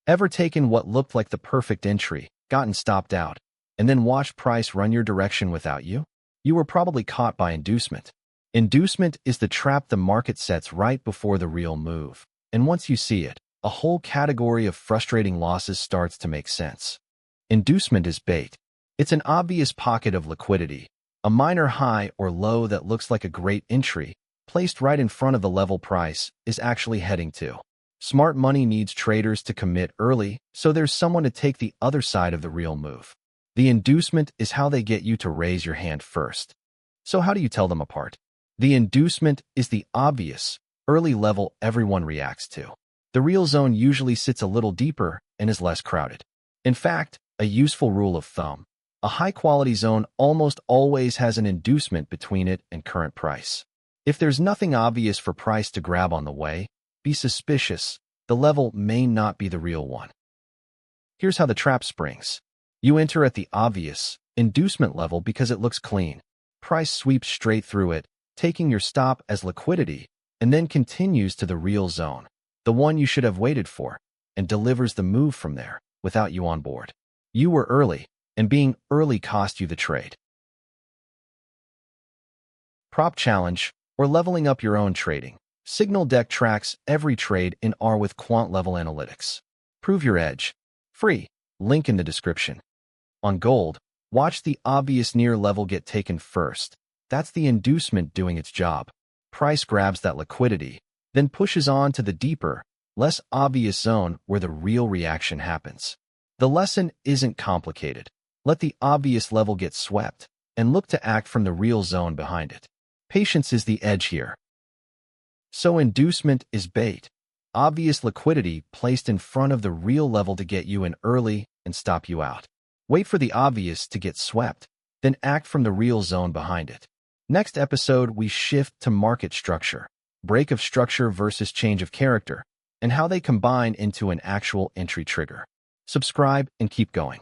Ever taken what looked like the perfect entry, gotten stopped out, and then watched price run your direction without you? You were probably caught by inducement. Inducement is the trap the market sets right before the real move. And once you see it, a whole category of frustrating losses starts to make sense. Inducement is bait. It's an obvious pocket of liquidity, a minor high or low that looks like a great entry, placed right in front of the level price is actually heading to. Smart money needs traders to commit early, so there's someone to take the other side of the real move. The inducement is how they get you to raise your hand first. So how do you tell them apart? The inducement is the obvious, early level everyone reacts to. The real zone usually sits a little deeper and is less crowded. In fact, a useful rule of thumb: a high-quality zone almost always has an inducement between it and current price. If there's nothing obvious for price to grab on the way, be suspicious. The level may not be the real one. Here's how the trap springs. You enter at the obvious inducement level because it looks clean. Price sweeps straight through it, taking your stop as liquidity, and then continues to the real zone, the one you should have waited for, and delivers the move from there without you on board. You were early, and being early cost you the trade. Prop challenge, or leveling up your own trading. Signal Deck tracks every trade in R with quant-level analytics. Prove your edge. Free. Link in the description. On gold, watch the obvious near level get taken first. That's the inducement doing its job. Price grabs that liquidity, then pushes on to the deeper, less obvious zone where the real reaction happens. The lesson isn't complicated. Let the obvious level get swept, and look to act from the real zone behind it. Patience is the edge here. So inducement is bait. Obvious liquidity placed in front of the real level to get you in early and stop you out. Wait for the obvious to get swept, then act from the real zone behind it. Next episode, we shift to market structure, break of structure versus change of character, and how they combine into an actual entry trigger. Subscribe and keep going.